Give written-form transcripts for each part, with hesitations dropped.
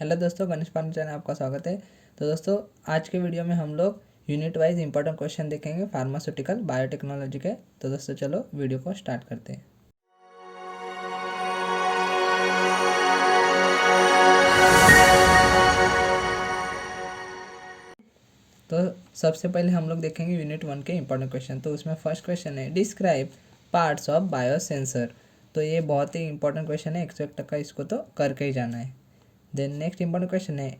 Hello दोस्तों, Ganesh Pandey channel आपका स्वागत है। तो दोस्तों, आज के वीडियो में हम लोग यूनिट वाइज इंपॉर्टेंट क्वेश्चन देखेंगे फार्मास्यूटिकल बायोटेक्नोलॉजी के। तो दोस्तों चलो वीडियो को स्टार्ट करते हैं। तो सबसे पहले हम लोग देखेंगे यूनिट 1 के इंपॉर्टेंट क्वेश्चन। तो उसमें फर्स्ट क्वेश्चन है डिस्क्राइब पार्ट्स ऑफ बायोसेंसर। तो ये बहुत ही इंपॉर्टेंट क्वेश्चन है, 101 का इसको तो करके ही जाना है। देन नेक्स्ट इंपॉर्टेंट क्वेश्चन है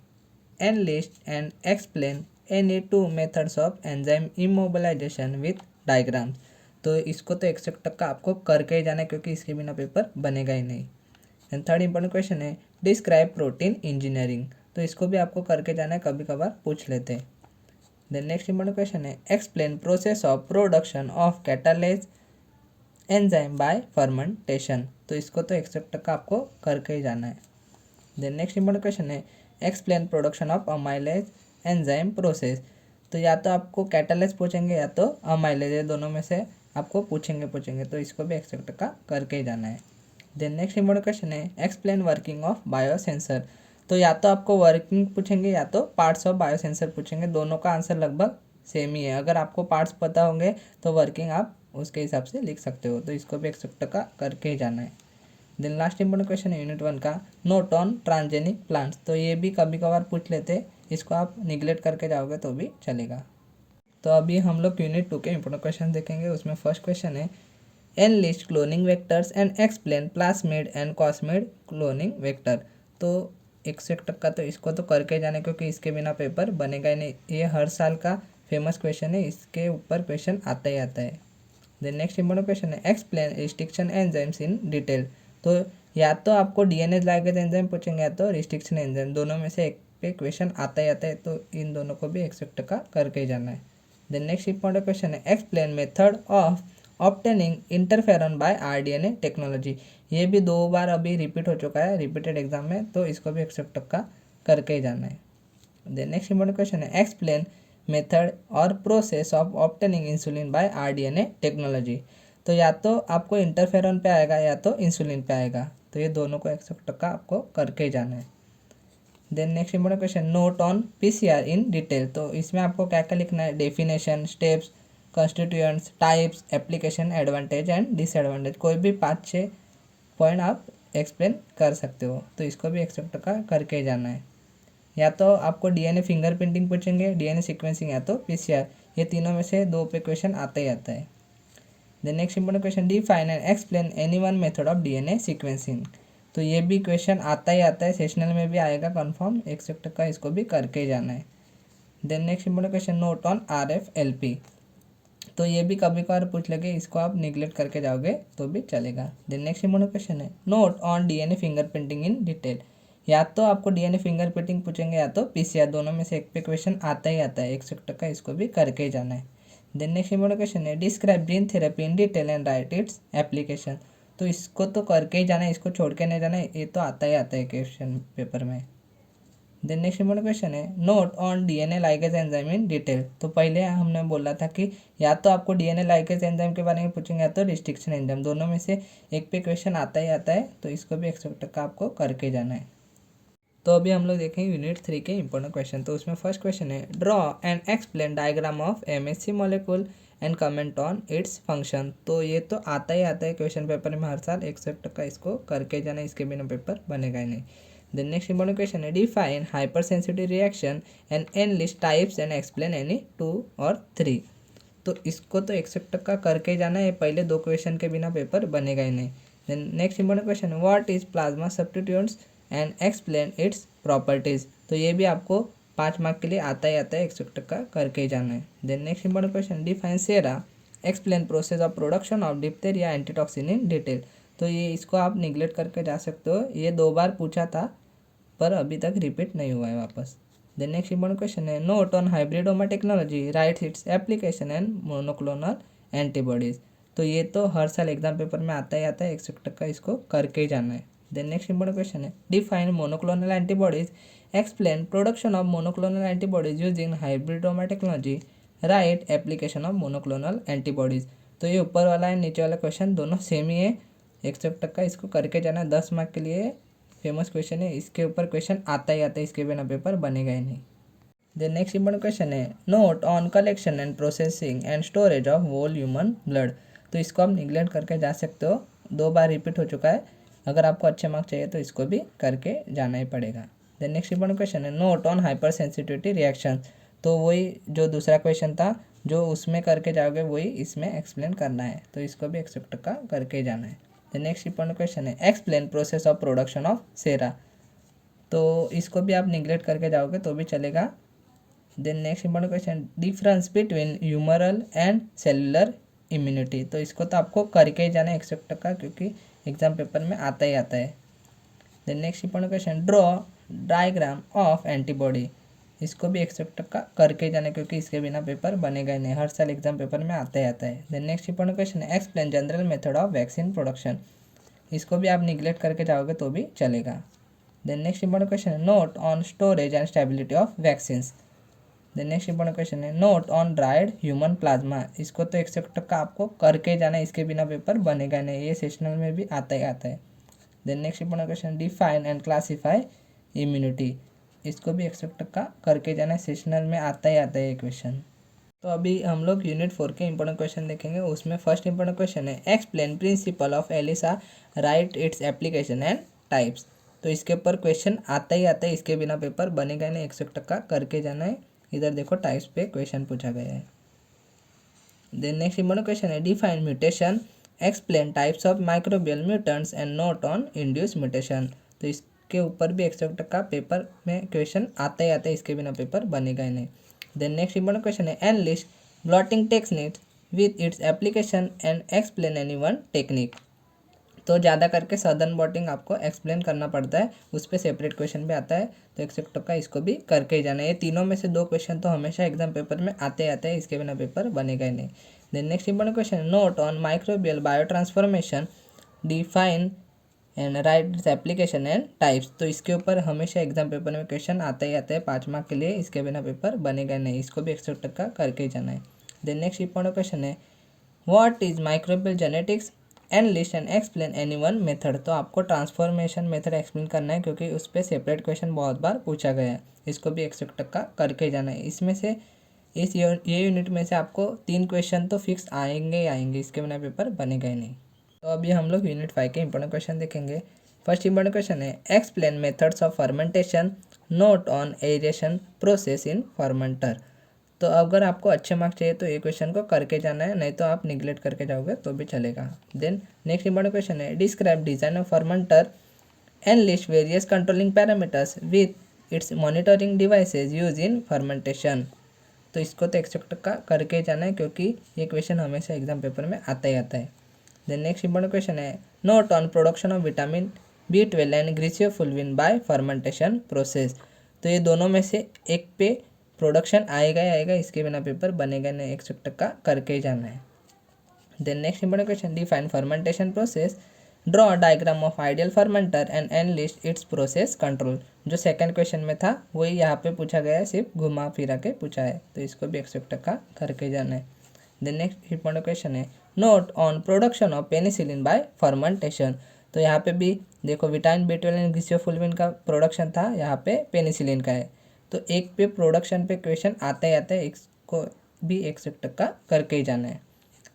enlist and explain any two methods of enzyme immobilization with diagrams. तो इसको तो 101 का आपको करके ही जाना है, क्योंकि इसके बिना पेपर बनेगा ही नहीं। एंड थर्ड इंपॉर्टेंट क्वेश्चन है डिस्क्राइब प्रोटीन इंजीनियरिंग। तो इसको भी आपको करके जाना है, कभी कभार पूछ लेते हैं। देन नेक्स्ट इंपॉर्टेंट क्वेश्चन है explain process of production of catalase enzyme by fermentation. तो इसको तो 101 का आपको करके ही जाना है। देन नेक्स्ट इंपॉर्टेंट क्वेश्चन है explain production of amylase enzyme process. तो या तो आपको कैटालेज पूछेंगे या तो अमाइलेज, ये दोनों में से आपको पूछेंगे, तो इसको भी 101 का करके ही जाना है। देन नेक्स्ट इंपॉर्टेंट क्वेश्चन है एक्सप्लेन वर्किंग ऑफ बायोसेंसर। तो या तो आपको वर्किंग पूछेंगे या तो पार्ट्स ऑफ बायोसेंसर पूछेंगे, दोनों का आंसर लगभग सेम ही है। अगर आपको पार्ट्स पता होंगे तो वर्किंग आप उसके हिसाब से लिख सकते हो, तो इसको भी 101 का करके ही जाना है। देन लास्ट इंपॉर्टेंट क्वेश्चन है यूनिट 1 का नोट ऑन ट्रांसजेनिक प्लांट्स। तो ये भी कभी कभार पूछ लेते, इसको आप निगलेक्ट करके जाओगे तो भी चलेगा। तो अभी हम लोग यूनिट 2 के इंपॉर्टेंट क्वेश्चन देखेंगे। उसमें फर्स्ट क्वेश्चन है enlist cloning vectors and explain plasmid and cosmid cloning vector. तो 101 का तो इसको तो करके जाने, क्योंकि इसके बिना पेपर बनेगा ही नहीं। ये हर साल का फेमस क्वेश्चन है, इसके ऊपर क्वेश्चन आता ही आता है। देन नेक्स्ट इंपॉर्टेंट क्वेश्चन है एक्सप्लेन रिस्ट्रिक्शन एंजाइम्स इन डिटेल। तो या तो आपको डीएनए लाइगेज एंजाइम पूछेंगे या तो रिस्ट्रिक्शन एंजाइम, दोनों में से एक पे क्वेश्चन आता ही आता है, तो इन दोनों को भी 101 का करके ही जाना है। देन नेक्स्ट इंपॉर्टेंट क्वेश्चन है explain method of obtaining interferon by rDNA technology. ये भी 2 बार अभी रिपीट हो चुका है रिपीटेड एग्जाम में, तो इसको भी 101 का करके ही जाना है। देन नेक्स्ट इंपॉर्टेंट क्वेश्चन है एक्सप्लेन मेथड और process of obtaining insulin bye rDNA technology. तो या तो आपको इंटरफेरॉन पे आएगा या तो इंसुलिन पे आएगा, तो ये दोनों को 101 का आपको करके ही जाना है। Then next important question note on PCR in detail. तो इसमें आपको क्या क्या लिखना है, definition, steps, constituents, types, application, advantage and disadvantage. कोई भी 5-6 पॉइंट आप एक्सप्लेन कर सकते हो, तो इसको भी 101 का करके ही जाना है। या तो आपको डीएनए फिंगरप्रिंटिंग पूछेंगे, डीएनए सीक्वेंसिंग या तो पीसीआर, ये तीनों में से 2 पे क्वेश्चन आता ही आता है। Then next important question define and explain any one method of DNA sequencing. तो ये भी क्वेश्चन आता ही आता है, सेशनल में भी आएगा कंफर्म, 101 का इसको भी करके ही जाना है। Then next important question note on RFLP। तो ये भी कभी कभार पूछ लगे, इसको आप निगलेक्ट करके जाओगे तो भी चलेगा। देन नेक्स्ट इंपॉर्टेंट क्वेश्चन है note on DNA fingerprinting in detail. या तो आपको डीएनए फिंगरप्रिंटिंग पूछेंगे या तो पीसीआर, दोनों में से एक पे क्वेश्चन आता ही आता है, 101 का इसको भी करके ही जाना है। देन नेक्स्ट इंपॉर्टेंट क्वेश्चन है describe gene therapy in detail and write its application. तो इसको तो करके ही जाना है, इसको छोड़ के नहीं जाना है, ये तो आता ही आता है क्वेश्चन पेपर में। देन नेक्स्ट इंपॉर्टेंट क्वेश्चन है note on DNA ligase enzyme in detail. तो पहले हमने बोला था कि या तो आपको डीएनए लाइगेज एंजाइम के बारे में पूछेंगे या तो रिस्ट्रिक्शन एंजाइम, दोनों में से एक पे क्वेश्चन आता ही आता है, तो इसको भी 101 का आपको करके जाना है। तो अभी हम लोग देखेंगे यूनिट 3 के इंपॉर्टेंट क्वेश्चन। तो उसमें फर्स्ट क्वेश्चन है draw and explain diagram of MHC molecule and comment on its function. तो ये तो आता ही आता है क्वेश्चन पेपर में हर साल, 101 का इसको करके जाना है, इसके बिना पेपर बनेगा ही नहीं। देन नेक्स्ट इंपॉर्टेंट क्वेश्चन है define hypersensitive reaction and enlist types and explain any 2 और 3। तो इसको तो 101 का करके जाना है, पहले 2 क्वेश्चन के बिना पेपर बनेगा ही नहीं। देन नेक्स्ट इंपॉर्टेंट क्वेश्चन है what is plasma substituents and explain it's properties. तो ये भी आपको 5 मार्क के लिए आता ही आता है, 101 का करके ही जाना है। Then next important question define sera explain process of production of diphtheria antitoxin in detail. तो ये इसको आप निगलेक्ट करके जा सकते हो, ये 2 बार पूछा था पर अभी तक रिपीट नहीं हुआ है वापस। देन नेक्स्ट इंपॉर्टेंट क्वेश्चन है note on hybridoma technology right its application and monoclonal antibodies. तो ये तो हर साल एग्जाम पेपर में आता ही आता है, 101 का इसको करके ही जाना है। देन नेक्स्ट इंपॉर्टेंट क्वेश्चन है define monoclonal antibodies explain production of monoclonal antibodies using hybridoma technology right application of monoclonal antibodies. तो ये ऊपर वाला है नीचे वाला क्वेश्चन दोनों सेम ही है, 101 का इसको करके जाना है, 10 मार्क के लिए फेमस क्वेश्चन है, इसके ऊपर क्वेश्चन आता ही आता है, इसके बिना पेपर बनेगा ही नहीं। देन नेक्स्ट इंपॉर्टेंट क्वेश्चन है note on collection and processing and storage of whole human blood. तो इसको आप निगलेक्ट करके जा सकते हो, 2 बार रिपीट हो चुका है। अगर आपको अच्छे मार्क्स चाहिए तो इसको भी करके जाना ही पड़ेगा। देन नेक्स्ट इंपॉर्टेंट क्वेश्चन है note on hyper sensitivity reaction. तो वही जो दूसरा क्वेश्चन था जो उसमें करके जाओगे वही इसमें एक्सप्लेन करना है, तो इसको भी 100 टक्का करके जाना है। देन नेक्स्ट इंपॉर्टेंट क्वेश्चन है explain process of production of sera. तो इसको भी आप निगलेक्ट करके जाओगे तो भी चलेगा। Then next important question difference between humoral and cellular immunity. तो इसको तो आपको करके ही जाना है 100 टक्का, क्योंकि एग्जाम पेपर में आता ही आता है। Then next important question draw diagram of antibody. इसको भी 100 टक्का करके जाना है, क्योंकि इसके बिना पेपर बनेगा ही नहीं, हर साल एग्जाम पेपर में आता ही आता है। देन नेक्स्ट इंपॉर्टेंट क्वेश्चन है explain general method of vaccine production. इसको भी आप निगलेक्ट करके जाओगे तो भी चलेगा। देन नेक्स्ट इंपॉर्टेंट क्वेश्चन है note on storage and stability of vaccines. Then next important question है note on dried human plasma. इसको तो 100 टक्का आपको करके जाना है, इसके बिना पेपर बनेगा नहीं, ये सेशनल में भी आता ही आता है। Then next important question define and classify immunity. इसको भी 100 टक्का करके जाना है, सेशनल में आता ही आता है ये क्वेश्चन। तो अभी हम लोग यूनिट 4 के इंपॉर्टेंट क्वेश्चन देखेंगे। उसमें फर्स्ट इंपॉर्टेंट क्वेश्चन है explain principle of ELISA write its application and types. तो इसके ऊपर क्वेश्चन आता ही आता है, इसके बिना पेपर बनेगा नहीं, 100 टक्का करके जाना है। इधर देखो टाइप्स पे क्वेश्चन पूछा गया है। देन नेक्स्ट इंपॉर्टेंट क्वेश्चन है define mutation, explain types of microbial mutants and note on induce mutation. तो इसके ऊपर भी 100 टक्का पेपर में क्वेश्चन आता ही आता है, इसके बिना पेपर बनेगा ही नहीं। देन नेक्स्ट इंपॉर्टेंट क्वेश्चन है enlist blotting techniques with its application and explain any one technique. तो ज़्यादा करके सदर्न बॉटिंग आपको एक्सप्लेन करना पड़ता है, उस पर सेपरेट क्वेश्चन भी आता है, तो 100 टक्का इसको भी करके ही जाना है। ये तीनों में से 2 क्वेश्चन तो हमेशा एग्जाम पेपर में आते हैं, इसके बिना पेपर बनेगा ही नहीं। Then next important question note on microbial biotransformation, define and write its application and types. तो इसके ऊपर हमेशा एग्जाम पेपर में क्वेश्चन आता ही आता है 5 मार्क के लिए, इसके बिना पेपर बनेगा नहीं, इसको भी 100 टक्का करके ही जाना है। देन नेक्स्ट इंपॉर्टेंट क्वेश्चन है what is microbial genetics, enlist and explain any one method. तो आपको ट्रांसफॉर्मेशन मेथड एक्सप्लेन करना है, क्योंकि उस पर सेपरेट क्वेश्चन बहुत बार पूछा गया है, इसको भी 100 टक्का करके जाना है। इसमें से ये यूनिट में से आपको 3 क्वेश्चन तो फिक्स आएंगे ही आएंगे, इसके बिना पेपर बनेगा ही नहीं। तो अभी हम लोग यूनिट 5 के इंपॉर्टेंट क्वेश्चन देखेंगे। फर्स्ट इंपॉर्टेंट क्वेश्चन है explain methods of fermentation, note on aeration process in fermenter. तो अगर आपको अच्छे मार्क्स चाहिए तो ये क्वेश्चन को करके जाना है, नहीं तो आप निगलेक्ट करके जाओगे तो भी चलेगा। देन नेक्स्ट इंपॉर्टेंट क्वेश्चन है describe design of fermenter and list various controlling parameters with its monitoring devices use in fermentation. तो इसको तो 100 टक्का करके जाना है, क्योंकि ये क्वेश्चन हमेशा एग्जाम पेपर में आता ही आता है। देन नेक्स्ट इंपॉर्टेंट क्वेश्चन है note on production of vitamin B12 and griseofulvin by fermentation process. तो ये दोनों में से एक पे प्रोडक्शन आएगा ही आएगा, इसके बिना पेपर बनेगा नहीं, 100 टक्का करके ही जाना है। Then next important question define fermentation process, draw diagram of ideal fermenter and enlist its process control. जो सेकंड क्वेश्चन में था वही यहाँ पे पूछा गया है, सिर्फ घुमा फिरा के पूछा है, तो इसको भी 100 टक्का करके जाना है। देन नेक्स्ट इंपॉर्टेंट क्वेश्चन है note on production of penicillin bye fermentation. तो यहाँ पे भी देखो विटामिन B12 एंड ग्रीसियोफुल्विन का प्रोडक्शन था, यहाँ पे पेनिसिलिन का है, तो एक पे प्रोडक्शन पे क्वेश्चन आता ही आता है, इसको भी 100 टक्का करके ही जाना है।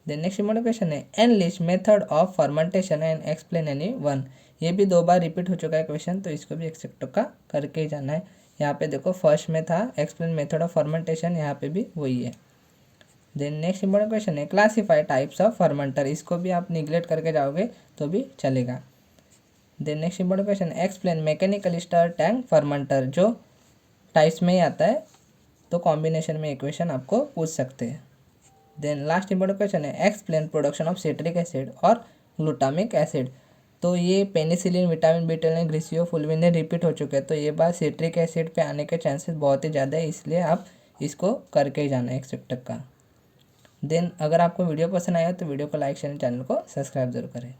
देन नेक्स्ट इंपॉर्टेंट क्वेश्चन है enlist method of fermentation and explain any one. ये भी 2 बार रिपीट हो चुका है क्वेश्चन, तो इसको भी 100 टक्का करके ही जाना है। यहाँ पे देखो फर्स्ट में था एक्सप्लेन मेथड ऑफ फर्मेंटेशन, यहाँ पे भी वही है। देन नेक्स्ट इंपॉर्टेंट क्वेश्चन है क्लासीफाई टाइप्स ऑफ फर्मेंटर। इसको भी आप निगलेक्ट करके जाओगे तो भी चलेगा। देन नेक्स्ट इंपॉर्टेंट क्वेश्चन है explain mechanical stir tank fermenter. जो टाइप्स में ही आता है, तो कॉम्बिनेशन में इक्वेशन आपको पूछ सकते हैं। देन लास्ट इंपॉर्टेंट क्वेश्चन है explain production of citric acid और ग्लूटामिक एसिड। तो ये पेनिसिलिन, विटामिन B12 ग्रीसियोफुल्विन ने रिपीट हो चुके हैं, तो ये बार सिट्रिक एसिड पे आने के चांसेस बहुत ही ज़्यादा है, इसलिए आप इसको करके ही जाना है 100 टक्का। देन अगर आपको वीडियो पसंद आया तो वीडियो को लाइक शेयर, चैनल को सब्सक्राइब जरूर करें।